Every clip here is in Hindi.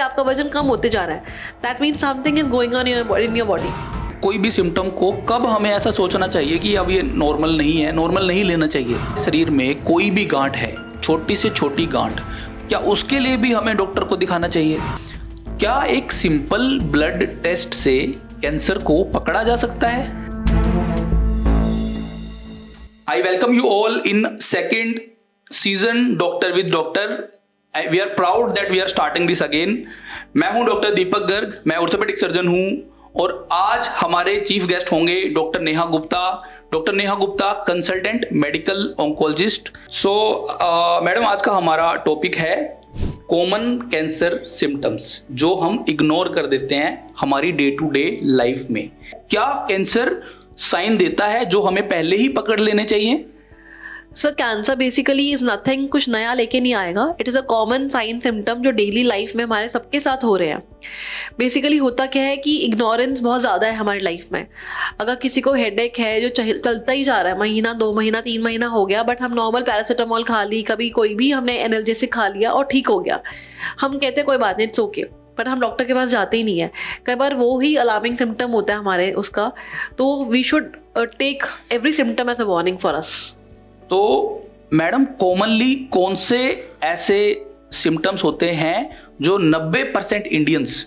आपका वजन कम होते जा रहा है, that means something is going on in your body. कोई भी सिम्टम को कब हमें ऐसा सोचना चाहिए कि अब ये नॉर्मल नहीं है, नॉर्मल नहीं लेना चाहिए। शरीर में कोई भी गांठ है, छोटी से छोटी गांठ, क्या उसके लिए भी हमें डॉक्टर को दिखाना चाहिए? क्या एक सिंपल ब्लड टेस्ट से कैंसर को पकड़ा जा सकता है? I welcome you all in second season doctor with doctor. We are proud that we are starting this again. मैं हूं डॉक्टर दीपक गर्ग, मैं ऑर्थोपेडिक सर्जन हूं और आज हमारे चीफ गेस्ट होंगे doctor Neha Gupta. Doctor Neha Gupta consultant medical oncologist. सो मैडम, आज का हमारा टॉपिक है कॉमन कैंसर सिम्टम्स जो हम इग्नोर कर देते हैं हमारी डे टू डे लाइफ में। क्या कैंसर साइन देता है जो हमें पहले ही पकड़ लेने चाहिए? Sir, cancer basically is nothing, कुछ नया लेके नहीं आएगा। It is a common sign symptom जो डेली लाइफ में हमारे सबके साथ हो रहे हैं। बेसिकली होता क्या है कि इग्नोरेंस बहुत ज़्यादा है हमारी लाइफ में। अगर किसी को हेडेक है जो चलता ही जा रहा है, महीना 2 महीना 3 महीना हो गया, बट हम नॉर्मल पैरासीटामोल खा ली, कभी कोई भी हमने एनाल्जेसिक खा लिया और ठीक हो गया, हम कहते हैं कोई बात नहीं, इट्स ओके, बट हम डॉक्टर के पास जाते ही नहीं है। कई बार वो ही अलार्मिंग सिम्टम होता है हमारे उसका, तो we should take every symptom as a warning for us. तो मैडम, कॉमनली कौन से ऐसे सिम्टम्स होते हैं जो 90% इंडियंस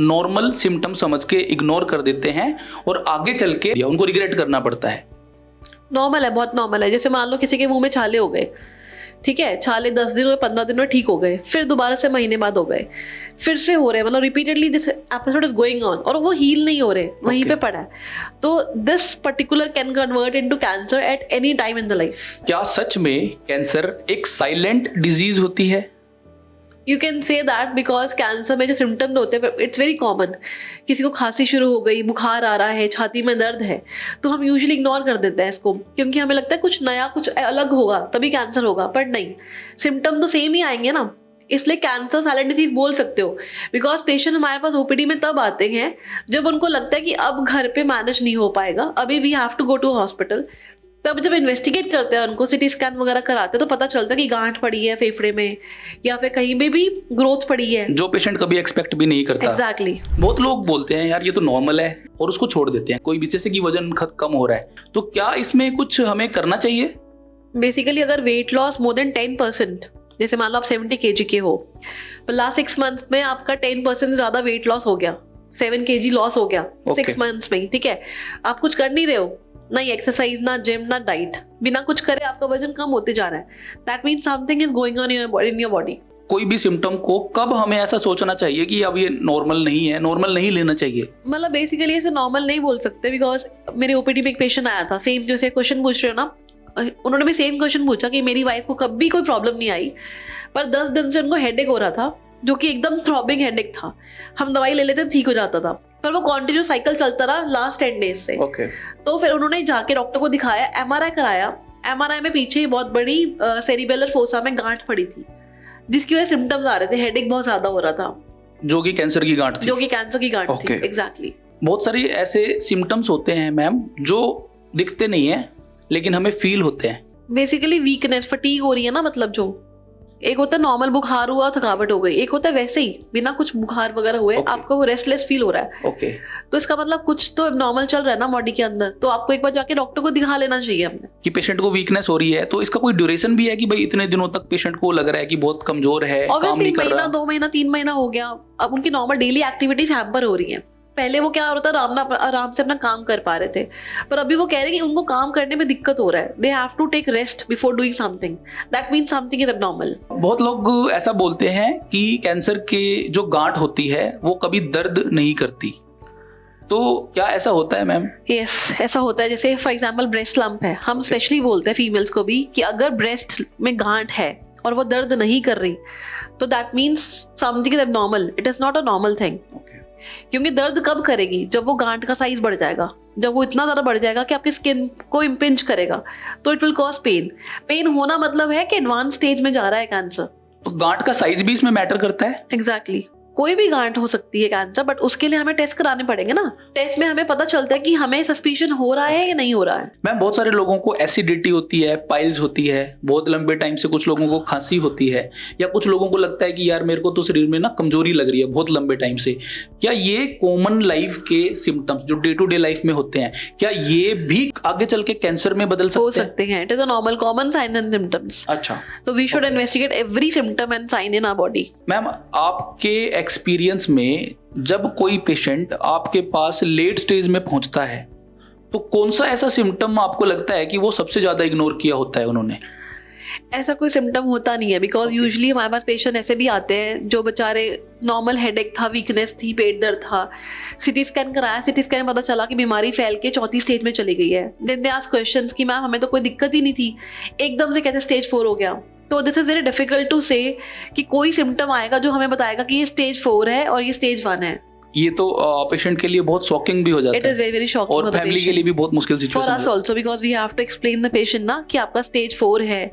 नॉर्मल सिम्टम समझ के इग्नोर कर देते हैं और आगे चल के उनको रिग्रेट करना पड़ता है? नॉर्मल है, बहुत नॉर्मल है। जैसे मान लो किसी के मुंह में छाले हो गए, ठीक है, छाले 10 दिन में 15 दिन में ठीक हो गए, फिर दोबारा से महीने बाद हो गए, फिर से हो रहे, मतलब repeatedly this episode is going on और वो हील नहीं हो रहे, वहीं पे पड़ा है। तो this particular can convert into cancer at any time in the life. क्या सच में कैंसर एक साइलेंट डिजीज होती है? You can say that because cancer में जो सिम्टम होते हैं इट्स वेरी कॉमन। किसी को खांसी शुरू हो गई, बुखार आ रहा है, छाती में दर्द है, तो हम यूजुअली इग्नोर कर देते हैं इसको, क्योंकि हमें लगता है कुछ नया, कुछ अलग होगा तभी कैंसर होगा, पर नहीं, सिम्टम तो सेम ही आएंगे ना। इसलिए कैंसर साइलेंट डिजीज बोल सकते हो, बिकॉज पेशेंट हमारे पास ओपीडी में तब आते हैं जब उनको लगता है कि अब घर पे मैनेज नहीं हो पाएगा, अभी we have to go to hospital. तब जब इन्वेस्टिगेट करते हैं, उनको सिटी स्कैन वगैरह कराते हैं, तो पता चलता है कि गांठ पड़ी है फेफड़े में या फिर कहीं पे भी ग्रोथ पड़ी है, जो पेशेंट कभी एक्सपेक्ट भी नहीं करता। एग्जैक्टली। बहुत लोग बोलते हैं यार ये तो नॉर्मल है और उसको छोड़ देते हैं। कोई भी जैसे कि वजन कम हो रहा है, तो क्या इसमें कुछ हमें करना चाहिए? बेसिकली अगर वेट लॉस मोर देन 10%, जैसे मान लो आप 70 kg के हो, पर लास्ट 6 मंथ में आपका 10% से ज्यादा वेट लॉस हो गया, 7 kg लॉस हो गया 6 मंथ्स में, ठीक है, आप कुछ कर नहीं रहे हो, ना एक्सरसाइज, ना जिम, ना डाइट, बिना कुछ करे आपका वजन कम होते जा रहा है, that means something is going on in your body. कोई भी सिम्टम को कब हमें ऐसा सोचना चाहिए कि अब ये नॉर्मल नहीं है, नॉर्मल नहीं लेना चाहिए? मतलब बेसिकली ऐसे नॉर्मल नहीं बोल सकते, बिकॉज मेरे ओपीडी में एक पेशेंट आया था, सेम जैसे क्वेश्चन पूछ रहे हो ना, उन्होंने भी सेम क्वेश्चन पूछा कि मेरी वाइफ को कभी कोई प्रॉब्लम नहीं आई, पर 10 दिन से उनको हेडेक हो रहा था, जो कि एकदम थ्रॉबिंग हेडेक था। हम दवाई ले लेते ठीक हो जाता था, पर वो कंटिन्यू साइकिल चलता रहा लास्ट 10 डेज से। तो फिर उन्होंने जाके डॉक्टर को दिखाया, एमआरआई कराया। एमआरआई में पीछे बहुत बड़ी सेरिबेलर फोसा में गांठ पड़ी थी, जिसकी वजह से सिम्टम्स आ रहे थे, हेडेक बहुत ज्यादा हो रहा था, जो कि कैंसर की गांठ थी। जो कि कैंसर की गांठ थी, एग्जैक्टली। बहुत सारी ऐसे सिम्टम्स होते हैं मैम जो दिखते नहीं है लेकिन हमें फील होते हैं। बेसिकली वीकनेस, फटीग हो रही है ना, मतलब जो एक होता है नॉर्मल बुखार हुआ, थकावट हो गई, एक होता है वैसे ही बिना कुछ बुखार वगैरह हुए आपको वो रेस्टलेस फील हो रहा है। तो इसका मतलब कुछ तो नॉर्मल चल रहा है ना बॉडी के अंदर, तो आपको एक बार जाके डॉक्टर को दिखा लेना चाहिए अपने। कि पेशेंट को वीकनेस हो रही है, तो इसका कोई ड्यूरेशन भी है कि भाई इतने दिनों तक पेशेंट को लग रहा है कि बहुत कमजोर है, काम नहीं कर रहा? महीना 2 महीना 3 महीना हो गया, अब उनकी नॉर्मल डेली एक्टिविटीज हैम्पर हो रही है। पहले वो क्या होता है, आराम से अपना काम कर पा रहे थे, पर अभी वो कह रहे हैं कि उनको काम करने में दिक्कत हो रहा है, they have to take rest before doing something, that means something is abnormal. बहुत लोग ऐसा बोलते हैं कि कैंसर के जो गांठ होती है वो कभी दर्द नहीं करती, तो क्या ऐसा होता है मैम? यस, ऐसा होता है। जैसे फॉर एग्जाम्पल ब्रेस्ट लंप है, हम स्पेशली बोलते हैं फीमेल्स को भी कि अगर ब्रेस्ट में गांठ है और वो दर्द नहीं कर रही, तो that means something is abnormal, it is not a normal thing. क्योंकि दर्द कब करेगी? जब वो गांठ का साइज बढ़ जाएगा, जब वो इतना ज्यादा बढ़ जाएगा कि आपकी स्किन को इम्पिंज करेगा, तो it will cause pain. Pain होना मतलब है कि एडवांस स्टेज में जा रहा है कैंसर। तो गांठ का साइज भी इसमें मैटर करता है? एग्जैक्टली। कोई भी गांठ हो सकती है कैंसर, बट उसके लिए हमें टेस्ट कराने पड़ेंगे ना। टेस्ट में हमें पता चलता है कि हमें सस्पिशन हो रहा है या नहीं हो रहा है। मैम बहुत सारे लोगों को एसिडिटी होती है, पाइल्स होती है, बहुत लंबे टाइम से कुछ लोगों को खांसी होती है, या कुछ लोगों को लगता है कि यार मेरे को तो शरीर में ना कमजोरी लग रही है बहुत लंबे टाइम से। क्या ये कॉमन लाइफ के सिम्टम्स जो डे टू डे लाइफ में होते हैं, क्या ये भी आगे चल के कैंसर में बदल हो सकते हैं? सकते हैं। It is a normal common sign and symptoms. अच्छा, तो we should investigate every symptom and sign in our body. Ma'am आपके एक्सपीरियंस में जब कोई पेशेंट आपके पास लेट स्टेज में पहुंचता है तो कौन सा ऐसा सिम्टम आपको लगता है कि वो सबसे ज्यादा इग्नोर किया होता है उन्होंने? ऐसा कोई सिम्टम होता नहीं है, बिकॉज यूजुअली हमारे पास पेशेंट ऐसे भी आते हैं जो बेचारे नॉर्मल हेडेक था, वीकनेस थी, पेट दर्द था, सिटी स्कैन कराया, सिटी स्कैन में पता चला कि बीमारी फैल के चौथी स्टेज में चली गई है। देन दे आस्क क्वेश्चंस कि मैम हमें तो कोई दिक्कत ही नहीं थी, एकदम से कैसे स्टेज 4 हो गया। तो this is very difficult to say कि कोई सिम्टम आएगा जो हमें बताएगा कि ये स्टेज 4 है और ये स्टेज 1 है। ये तो पेशेंट के लिए बहुत शॉकिंग भी हो जाता इट है इज वेरी वेरी शॉकिंग और फैमिली के लिए भी बहुत मुश्किल for situation us also, because we have to explain the patient ना कि आपका स्टेज 4 है,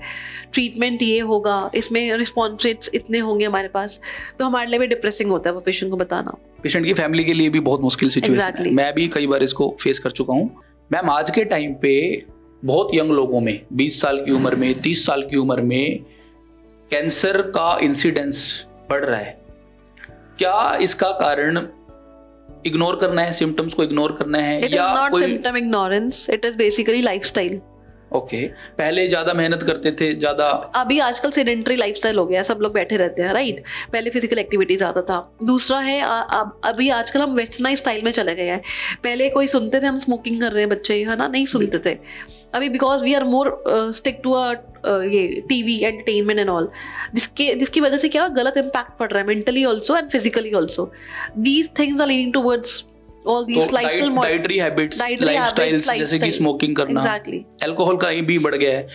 ट्रीटमेंट ये होगा, इसमें रिस्पॉन्स रेट्स इतने होंगे हमारे पास। तो हमारे लिए भी डिप्रेसिंग होता है वो पेशेंट को बताना। पेशेंट की फैमिली के लिए भी बहुत मुश्किल सिचुएशन Exactly. है। मैं भी कई बार इसको फेस कर चुका हूँ। मैम आज के टाइम पे बहुत यंग लोगों में 20 साल की उम्र में, 30 साल की उम्र में कैंसर का इंसिडेंस बढ़ रहा है। क्या इसका कारण इग्नोर करना है, सिम्टम्स को इग्नोर करना है, इट इज या नॉट कोई? Symptom ignorance, it is basically lifestyle. Okay, पहले ज्यादा मेहनत करते थे, ज्यादा अभी आजकल सेडेंटरी लाइफस्टाइल हो गया है, सब लोग बैठे रहते हैं, राइट। पहले फिजिकल एक्टिविटी ज्यादा था। दूसरा है अभी आजकल हम वेस्टर्नाइज स्टाइल में चले गए हैं। पहले कोई सुनते थे हम स्मोकिंग कर रहे हैं बच्चे, है ना, नहीं सुनते थे। अभी because we are more stick to ये टीवी एंटरटेनमेंट एंड ऑल, जिसकी वजह से क्या गलत इम्पैक्ट पड़ रहा है mentally also and physically also. These things are leading towards all these lifestyle dietary habits, lifestyles, जैसे कि स्मोकिंग करना, exactly अल्कोहल का भी बढ़ गया है,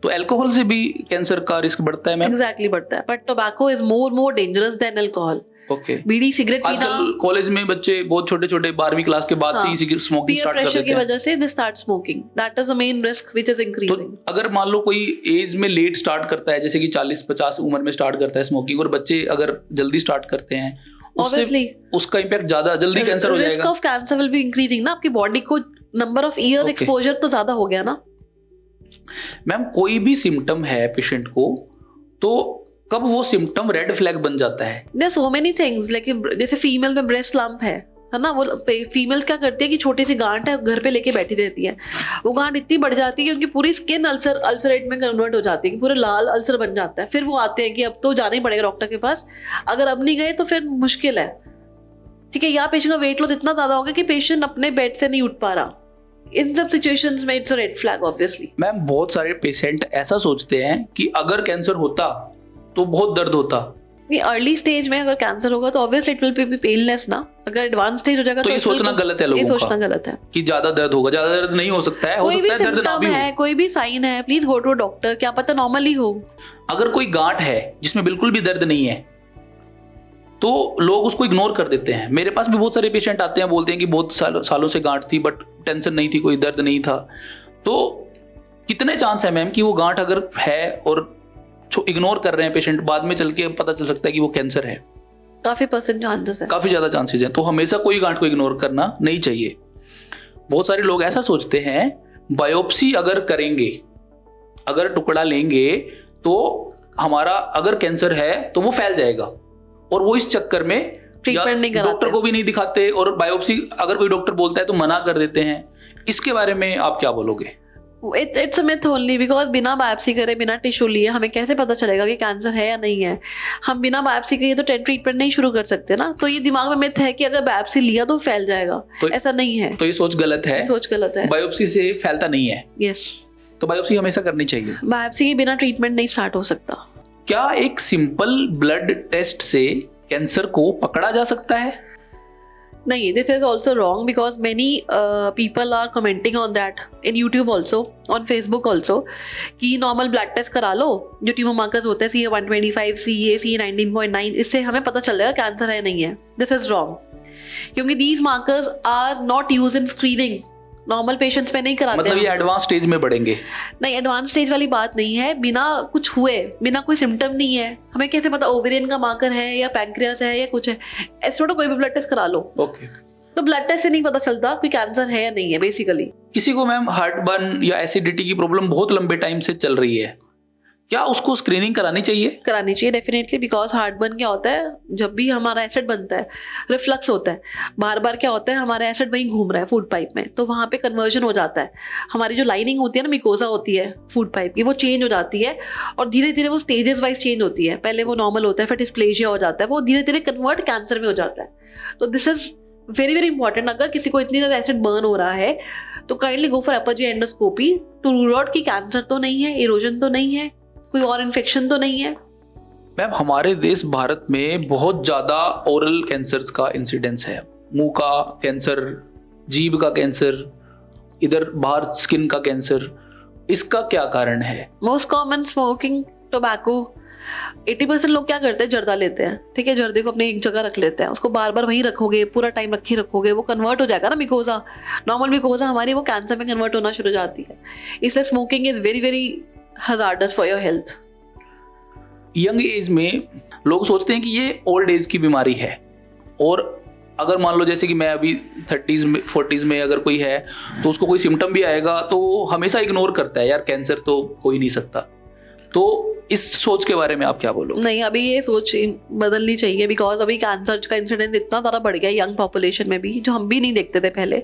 तो अल्कोहल से भी कैंसर का रिस्क बढ़ता है मैम? exactly बढ़ता है, but tobacco is more dangerous than alcohol। Okay, bidi cigarette पीना, आजकल कॉलेज में बच्चे बहुत छोटे छोटे 12वीं क्लास के बाद से ही स्मोकिंग पीयर स्टार्ट कर प्रेशर देते की हैं। वजह से they start smoking, that is the main risk which is तो increasing। अगर मान लो कोई एज में लेट स्टार्ट करता है, जैसे कि 40-50 उम्र में स्टार्ट करता है स्मोकिंग, और बच्चे अगर जल्दी स्टार्ट करते हैं, Obviously, उसका इम्पैक्ट ज्यादा जल्दी कैंसर हो risk जाएगा। of cancer will be increasing ना, आपकी बॉडी को number of years Okay. Exposure तो ज्यादा हो गया ना। मैम कोई भी सिम्टम है पेशेंट को, तो कब वो सिम्टम रेड फ्लैग बन जाता है? There are so many things, like जैसे फीमेल में ब्रेस्ट लंप है ना, वो फीमेल्स क्या करती है कि छोटी सी गांठ है घर पे लेके बैठी रहती है। वो गांठ इतनी बढ़ जाती है कि उनकी पूरी स्किन अल्सरेट में कन्वर्ट हो जाती है कि पूरे लाल अल्सर बन जाता है। फिर वो आते हैं कि अब तो जाना ही पड़ेगा डॉक्टर के पास, अगर अब नहीं गए तो फिर मुश्किल है। ठीक है, यहाँ पेशेंट का वेट लॉस इतना ज्यादा हो गया कि पेशेंट अपने बेड से नहीं उठ पा रहा। इन सब सिचुएशंस में it's a red flag obviously. Ma'am बहुत सारे पेशेंट ऐसा सोचते हैं कि अगर कैंसर होता तो बहुत दर्द होता। अर्ली स्टेज में अगर कैंसर होगा तो obviously it will be painless ना। अगर एडवांस स्टेज हो जाएगा तो ये सोचना गलत है लोगों का। ये सोचना गलत है कि ज्यादा दर्द होगा, ज्यादा दर्द नहीं हो सकता है, हो कोई भी सकता है दर्द ना सिम्टम भी है, हो। कोई भी साइन है, प्लीज गो टू डॉक्टर, क्या पता नॉर्मली हो। अगर कोई गांठ है जिसमें बिल्कुल भी दर्द नहीं है तो लोग उसको इग्नोर कर देते हैं। मेरे पास भी बहुत सारे पेशेंट आते हैं, बोलते हैं कि बहुत सालों से गांठ थी बट टेंशन नहीं थी, कोई दर्द नहीं था। तो कितने चांस है मैम कि वो गांठ अगर है और इग्नोर कर रहे हैं पेशेंट, बाद में चल के पता चल सकता है कि वो कैंसर है? काफी % चांसेस है, काफी ज्यादा चांसेस हैं। तो हमेशा कोई गांठ को इग्नोर करना नहीं चाहिए। बहुत सारे लोग ऐसा सोचते हैं बायोप्सी अगर करेंगे, अगर टुकड़ा लेंगे तो हमारा अगर कैंसर है तो वो फैल जाएगा, और वो इस चक्कर में ट्रीटमेंट नहीं कराते, डॉक्टर को भी नहीं दिखाते, और बायोप्सी अगर कोई डॉक्टर बोलता है तो मना कर देते हैं। इसके बारे में आप क्या बोलोगे? It's a myth only, because बिना बायोप्सी करे, बिना टिश्यू लिए हमें कैसे पता चलेगा कि कैंसर है या नहीं है? हम बिना बायोप्सी के तो ट्रीटमेंट नहीं शुरू कर सकते ना। तो ये दिमाग में मिथ है कि अगर बायोप्सी लिया तो फैल जाएगा, तो ऐसा नहीं है। तो ये सोच गलत है, सोच गलत है। बायोप्सी से फैलता नहीं है। यस, तो बायोप्सी हमेशा करनी चाहिए। बायोप्सी के बिना ट्रीटमेंट नहीं स्टार्ट हो सकता। क्या एक सिंपल ब्लड टेस्ट से कैंसर को पकड़ा जा सकता है? नहीं, this is also wrong because many people are commenting on that in YouTube also, on Facebook also, कि नॉर्मल ब्लड टेस्ट करा लो, जो ट्यूमर मार्कर्स होते हैं CA-125, CA-19.9, इससे हमें पता चल जाएगा कैंसर है नहीं है। This is wrong, क्योंकि these markers are not used in screening normal patients में नहीं कराते मतलब हैं। ये एडवांस स्टेज में बढ़ेंगे? नहीं, एडवांस स्टेज वाली बात नहीं है। बिना कुछ हुए, बिना कोई सिम्टम नहीं है, हमें कैसे पता ओवेरियन का मार्कर है या पैंक्रियास है या कुछ है? ऐसे थोड़ा कोई भी ब्लड टेस्ट करा लो। ओके। तो ब्लड टेस्ट से नहीं पता चलता कोई कैंसर है या नहीं है बेसिकली। किसी को मैम हार्ट बर्न या एसिडिटी की प्रॉब्लम बहुत लंबे टाइम से चल रही है, क्या उसको स्क्रीनिंग करानी चाहिए? करानी चाहिए डेफिनेटली, बिकॉज हार्टबर्न क्या होता है, जब भी हमारा एसिड बनता है, रिफ्लक्स होता है, बार बार क्या होता है, हमारा एसिड वहीं घूम रहा है फूड पाइप में, तो वहाँ पे कन्वर्जन हो जाता है। हमारी जो लाइनिंग होती है ना, मिकोजा होती है फूड पाइप की, वो चेंज हो जाती है और धीरे धीरे वो स्टेजेस वाइज चेंज होती है। पहले वो नॉर्मल होता है, फिर डिस्प्लेजिया हो जाता है, वो धीरे धीरे कन्वर्ट कैंसर में हो जाता है। तो this is very very important. अगर किसी को इतनी ज़्यादा एसिड बर्न हो रहा है तो kindly go for upper GI endoscopy to rule out कि कैंसर तो नहीं है, इरोजन तो नहीं है, कोई और इन्फेक्शन तो नहीं है। मैम हमारे देश भारत में बहुत ज़्यादा ओरल कैंसर्स का इंसिडेंस है, मुंह का कैंसर, जीभ का कैंसर, इधर बाहर स्किन का कैंसर, इसका क्या कारण है? Most common smoking, tobacco. 80% लोग क्या करते हैं, जर्दा लेते हैं, ठीक है, जर्दे को अपने एक जगह रख लेते हैं, उसको बार बार वहीं रखोगे, पूरा टाइम रखे रखोगे, वो कन्वर्ट हो जाएगा ना मिकोजा, नॉर्मल मिकोजा हमारी, वो कैंसर में कन्वर्ट होना शुरू हो जाती है। इसलिए smoking is very very hazardous for your health. Young age में लोग सोचते हैं कि ये ओल्ड एज की बीमारी है, और अगर मान लो जैसे कि मैं अभी 30s में 40s में अगर कोई है तो उसको कोई सिम्टम भी आएगा तो हमेशा इग्नोर करता है, यार कैंसर तो हो ही नहीं सकता। तो इस सोच के बारे में आप क्या बोलोगे? नहीं, अभी ये सोच बदलनी चाहिए, बिकॉज अभी कैंसर का इंसिडेंस इतना ज़्यादा बढ़ गया है यंग पॉपुलेशन में भी, जो हम भी नहीं देखते थे पहले।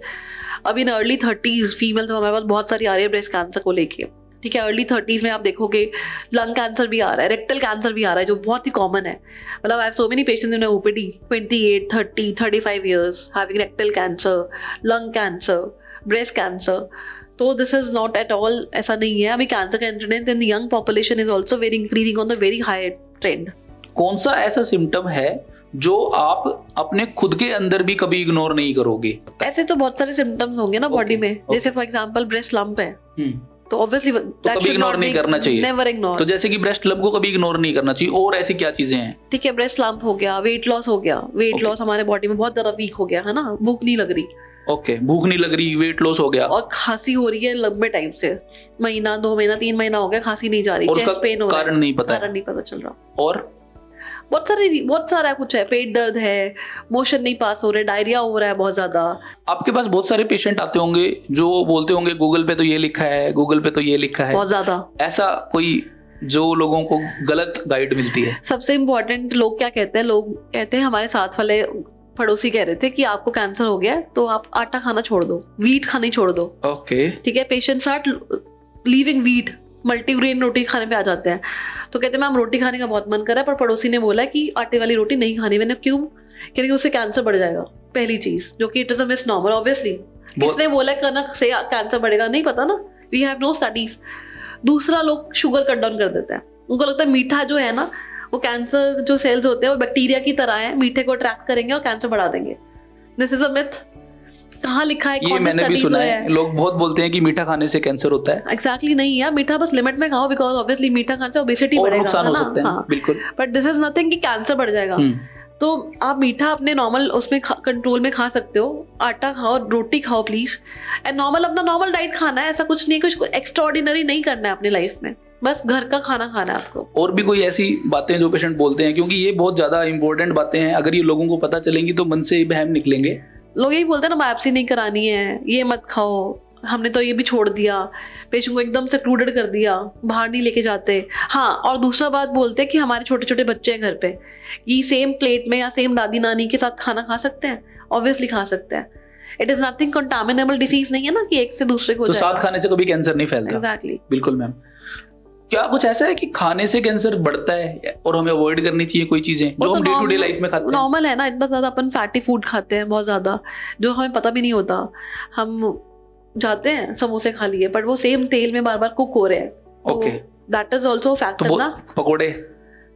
अभी इन अर्ली 30s फीमेल तो हमारे पास बहुत सारी आ रही है ब्रेस्ट कैंसर को लेके, ठीक है। अर्ली 30s में आप देखोगे लंग कैंसर भी आ रहा है, रेक्टल कैंसर भी आ रहा है, जो बहुत ही कॉमन है। मतलब I have so many patients in OPD 28, 30, 35 years having rectal cancer, lung cancer, breast cancer. तो this is not at all, ऐसा नहीं है। अभी कैंसर का incidence in the young population is also very increasing on the very high trend. कौन सा ऐसा सिम्टम है जो आप अपने खुद के अंदर भी कभी इग्नोर नहीं करोगे? ऐसे तो बहुत सारे सिम्टम्स होंगे ना बॉडी में, जैसे फॉर एग्जांपल ब्रेस्ट लंप है, तो ऑब्वियसली तो कभी इग्नोर नहीं करना चाहिए, नेवर इग्नोर। तो जैसे कि ब्रेस्ट लंप को कभी इग्नोर नहीं करना चाहिए, और ऐसी क्या चीजें हैं? ठीक है, ब्रेस्ट लंप हो गया, वेट लॉस हो गया, वेट लॉस हमारे बॉडी में बहुत ज्यादा वीक हो गया है ना, भूख नहीं लग रही। ओके, भूख नहीं लग रही, वेट लॉस हो गया, और खांसी हो रही है लंबे टाइम से, महीना, 2 महीना, 3 महीना हो गया, खांसी नहीं जा रही, और चेस्ट पेन हो रहा है, कारण नहीं पता, कारण नहीं पता चल रहा। और बहुत सारा कुछ है, पेट दर्द है, मोशन नहीं पास हो रहे, डायरिया हो रहा है बहुत ज्यादा। आपके पास बहुत सारे पेशेंट आते होंगे जो बोलते होंगे गूगल पे तो ये लिखा है, गूगल पे तो ये लिखा है, बहुत ज्यादा। ऐसा कोई जो लोगों को गलत गाइड मिलती है? सबसे इम्पोर्टेंट, लोग क्या कहते हैं, लोग कहते हैं, हमारे साथ वाले पड़ोसी कह रहे थे कि आपको कैंसर हो गया तो आप आटा खाना छोड़ दो, वीट खानी छोड़ दो। ओके, ठीक है, patient start leaving wheat, multigrain रोटी खाने पे आ जाते हैं। तो कहते हैं मैम रोटी खाने का बहुत मन कर रहा है, पर पड़ोसी ने बोला कि आटे वाली रोटी नहीं खानी। मैंने क्यों? क्योंकि उससे कैंसर बढ़ जाएगा, पहली चीज, जो कि it is a miss normal obviously. किसने बोला कनक से कैंसर बढ़ेगा? नहीं पता ना, वी हैव नो स्टडीज। दूसरा, लोग शुगर कट डाउन कर देते हैं, उनको लगता है मीठा जो है ना, वो कैंसर जो सेल्स होते हैं वो बैक्टीरिया की तरह है, मीठे को अट्रैक्ट करेंगे और कैंसर बढ़ा देंगे। This is a myth. कहाँ लिखा है? ये मैंने भी सुना है, लोग बहुत बोलते हैं कि मीठा खाने से कैंसर होता है। एग्जैक्टली नहीं यार, मीठा बस लिमिट में खाओ, बिकॉज ऑब्वियसली मीठा खाने से ओबेसिटी बढ़ेगा, नुकसान हो सकते हैं, बिल्कुल। बट दिस इज नथिंग कि कैंसर बढ़ जाएगा। तो आप मीठा अपने नॉर्मल उसमें कंट्रोल में खा सकते हो, आटा खाओ, रोटी खाओ प्लीज, एंड नॉर्मल अपना नॉर्मल डाइट खाना है। ऐसा कुछ नहीं, कुछ एक्स्ट्रा ऑर्डिनरी नहीं करना है अपनी लाइफ में, बस घर का खाना खाना है आपको। और भी कोई ऐसी बातें जो पेशेंट बोलते हैं, क्योंकि ये बहुत ज्यादा इंपॉर्टेंट बातें हैं, अगर ये लोगों को पता चलेंगी तो मन से बहम निकलेंगे। लोग यही बोलते हैं ना, बायोप्सी नहीं करानी है, ये मत खाओ, हमने तो ये भी छोड़ दिया, पेशेंट को एकदम से एक्लूडेड कर दिया, बाहर नहीं लेके जाते। हाँ, और दूसरा बात बोलते हैं कि हमारे छोटे छोटे बच्चे हैं घर पे, ये सेम प्लेट में या सेम दादी नानी के साथ खाना खा सकते हैं? ऑब्वियसली खा सकते हैं। इट इज नथिंग कंटामिनेबल डिसीज नहीं है ना कि एक से दूसरे को तो साथ खाने से कभी कैंसर नहीं फैलता। एग्जैक्टली, बिल्कुल मैम। क्या कुछ ऐसा है कि खाने से कैंसर बढ़ता है और हमें अवॉइड करनी चाहिए कोई चीजें जो हम डे टू डे लाइफ में खाते हैं? नॉर्मल है ना, इतना ज्यादा अपन फैटी फूड खाते हैं बहुत ज्यादा, जो हमें पता भी नहीं होता। हम जाते हैं समोसे खा लिए, बट वो सेम तेल में बार बार कुक हो रहे हैं। Okay, that is also factor ना। पकोड़े,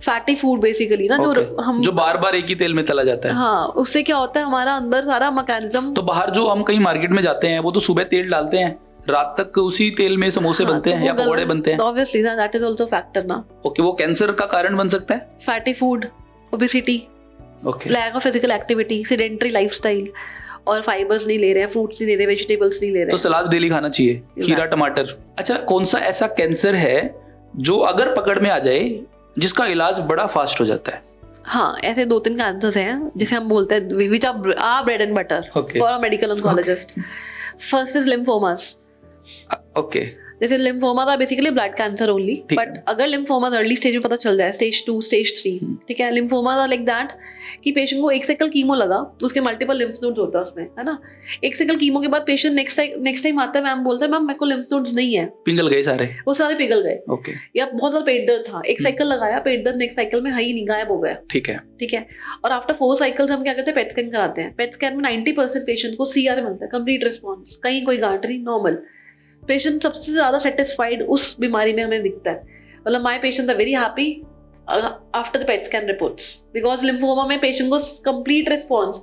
फैटी फूड बेसिकली ना, जो हम जो बार बार एक ही तेल में तला जाता है। हाँ, उससे क्या होता है, हमारा अंदर सारा मैकेनिज्म। तो बाहर जो हम कहीं मार्केट में जाते हैं वो तो सुबह तेल डालते हैं, रात तक उसी तेल में समोसे बनते हैं या पकोड़े बनते हैं। Obviously that is also factor ना। ओके, वो कैंसर का कारण बन सकता है। Fatty food, obesity, okay, lack of physical activity, sedentary lifestyle, और फाइबर्स नहीं ले रहे हैं, फ्रूट्स नहीं ले रहे, वेजिटेबल्स नहीं ले रहे तो हैं। सलाद डेली खाना चाहिए, खीरा टमाटर। अच्छा, कौन सा ऐसा कैंसर है जो अगर पकड़ में आ जाए जिसका इलाज बड़ा फास्ट हो जाता है? हाँ, ऐसे 2-3 कैंसर्स हैं जिसे हम बोलते हैं which are bread and butter Okay. For a medical oncologist. First is lymphomas. Okay, जैसे लिम्फोमा था बेसिकली ब्लड कैंसर ओनली, ठीक बट अगर लिम्फोमा अर्ली स्टेज में पता चल जाए, स्टेज 2 स्टेज 3, ठीक है, लिम्फोमा था लाइक दैट कि पेशेंट को 1 साइकिल कीमो लगा तो उसके मल्टीपल लिम्फ नोड्स होता है उसमें, है ना। 1 साइकिल कीमो के बाद पेशेंट नेक्स्ट टाइम आता है, मैम बोलता है मैम मेरे को लिम्फ नोड्स नहीं है, पिघल गए सारे। वो सारे पिघल गए। ओके, या बहुत ज्यादा पेट दर्द था, 1 साइकिल लगाया, पेट दर्द नेक्स्ट साइकिल में है ही नहीं, गायब हो गया, ठीक है। ठीक है। और आफ्टर 4 साइकिल्स हम क्या करते हैं, पेट स्कैन कराते हैं। पेट स्कैन में 90% पेशेंट को CR मिलता है, कंप्लीट रिस्पॉन्स, कहीं कोई गांठ नहीं, नॉर्मल। पेशेंट सबसे ज्यादा सेटिस्फाइड उस बीमारी में हमें दिखता है, मतलब my patients are very happy after the PET scan reports, because lymphoma में पेशेंट को कंप्लीट रिस्पॉन्स,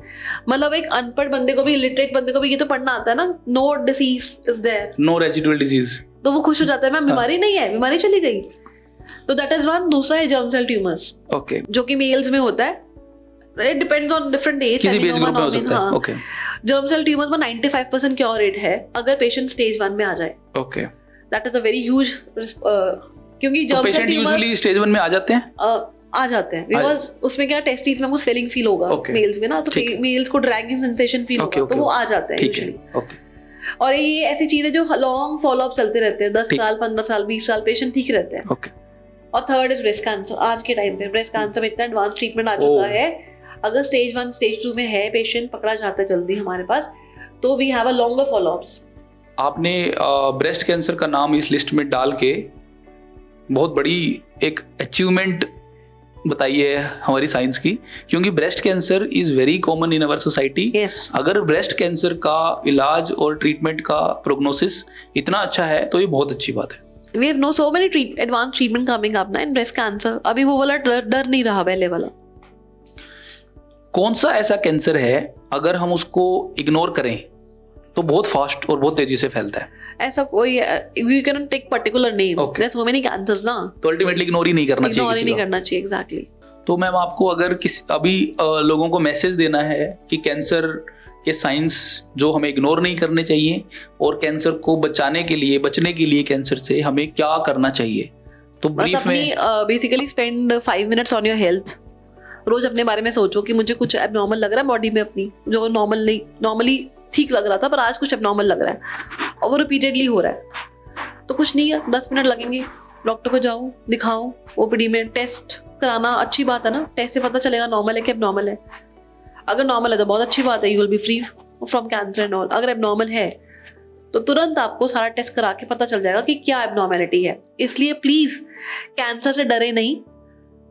मतलब एक अनपढ़ बंदे को भी, इलिटरेट बंदे को भी ये तो पढ़ना आता है ना, no disease is there, no residual disease, तो वो खुश हो जाता है, मैम बीमारी नहीं है, बीमारी चली गई। तो दैट इज वन। दूसरा है जर्म सेल ट्यूमर्स, ओके, जो कि मेल्स में होता है, it depends on different age, किसी भी एज ग्रुप में हो सकता है। ओके, जर्म सेल ट्यूमर्स में 95% क्योर रेट है अगर पेशेंट स्टेज 1 में आ जाए। Okay, that is a very huge, क्योंकि तो germ cell patient tumours usually stage 1 में आ जाते हैं, आ जाते हैं, बिकॉज उसमें क्या टेस्टिस में वो स्वेलिंग फील होगा Okay. मेल्स में ना, तो ठीक है। मेल्स को ड्रैगिंग सेंसेशन फील Okay, होगा, तो okay, वो आ जाते हैं ठीक है। यूजुअली। ओके, और ये ऐसी चीज है जो लॉन्ग फॉलो अप चलते रहते हैं, 10 ठीक। साल 15 साल 20 साल पेशेंट ठीक रहते हैं। ओके, और थर्ड इज ब्रेस्ट कैंसर। आज के टाइम पे ब्रेस्ट कैंसर में इतना एडवांस ट्रीटमेंट आ चुका है, अगर स्टेज 1 स्टेज 2 में है पेशेंट, पकड़ा जाता है जल्दी हमारे पास, तो we have a longer follow ups. आपने ब्रेस्ट कैंसर का नाम इस लिस्ट में डाल के बहुत बड़ी एक अचीवमेंट बताई है हमारी साइंस की, क्योंकि breast cancer is very common in our society. Yes, अगर ब्रेस्ट कैंसर का इलाज और ट्रीटमेंट का प्रोग्नोसिस इतना अच्छा है तो ये बहुत अच्छी बात है। We have no so many advance treatment coming up ना इन ब्रेस्ट कैंसर। अभी वो वाला डर नहीं रहा पहले वाला। कौन सा ऐसा कैंसर है अगर हम उसको इग्नोर करें तो बहुत फास्ट और बहुत तेजी से फैलता है? ऐसा कोई, you can take particular name, Okay. There so many cancers ना, तो अल्टीमेटली इग्नोर ही नहीं करना चाहिए इग्नोर ही किसी नहीं को। करना चाहिए। एग्जैक्टली। तो मैम आपको अगर किसी अभी लोगों को मैसेज देना है कि कैंसर के साइंस जो हमें इग्नोर नहीं करने चाहिए और कैंसर को बचने के लिए कैंसर से हमें क्या करना चाहिए, तो बस ब्रीफ अपनी में basically spend 5 minutes on your health. रोज अपने बारे में सोचो कि मुझे कुछ एबनॉर्मल लग रहा है बॉडी में अपनी, जो नॉर्मल नहीं, नॉर्मली ठीक लग रहा था पर आज कुछ एबनॉर्मल लग रहा है और वो रिपीटेडली हो रहा है, तो कुछ नहीं है, 10 मिनट लगेंगे, डॉक्टर को जाओ, दिखाओ, ओपीडी में टेस्ट कराना अच्छी बात है ना, टेस्ट से पता चलेगा नॉर्मल है कि एबनॉर्मल है। अगर नॉर्मल है तो बहुत अच्छी बात है, you will be free from cancer and all. अगर एबनॉर्मल है तो तुरंत आपको सारा टेस्ट करा के पता चल जाएगा कि क्या एबनॉर्मेलिटी है। इसलिए प्लीज कैंसर से डरे नहीं,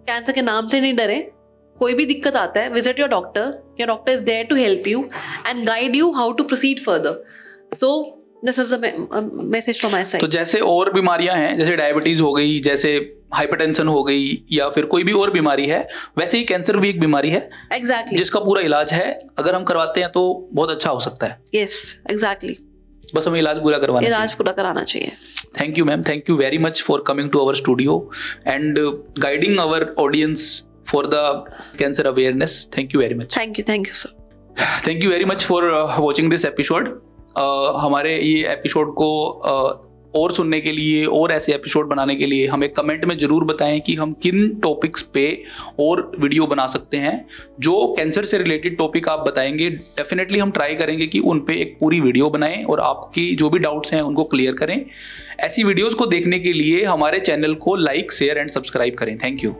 कैंसर के नाम से नहीं डरे। कोई भी दिक्कत आता है, visit your doctor is there to help you and guide you how to proceed further. So this is the message from my side. तो जैसे और बीमारियां हैं, जैसे डायबिटीज हो गई, जैसे हाइपरटेंशन हो गई, या फिर कोई भी और बीमारी है, वैसे ही कैंसर भी एक बीमारी है एग्जैक्टली, जिसका पूरा इलाज है। अगर हम करवाते हैं तो बहुत अच्छा हो सकता है। यस एग्जैक्टली, बस हमें इलाज पूरा करवाना इलाज चाहिए। पूरा कराना चाहिए। Thank you ma'am, thank you very much for coming to our studio and guiding our audience for the cancer awareness. Thank you very much. Thank you sir. Thank you very much for watching this episode. हमारे ये एपिसोड को और सुनने के लिए और ऐसे एपिसोड बनाने के लिए हमें कमेंट में ज़रूर बताएं कि हम किन टॉपिक्स पे और वीडियो बना सकते हैं। जो कैंसर से रिलेटेड टॉपिक आप बताएंगे, डेफिनेटली हम ट्राई करेंगे कि उन पे एक पूरी वीडियो बनाएं और आपकी जो भी डाउट्स हैं उनको क्लियर करें। ऐसी वीडियोज़ को देखने के लिए हमारे चैनल को लाइक, शेयर एंड सब्सक्राइब करें। Thank you.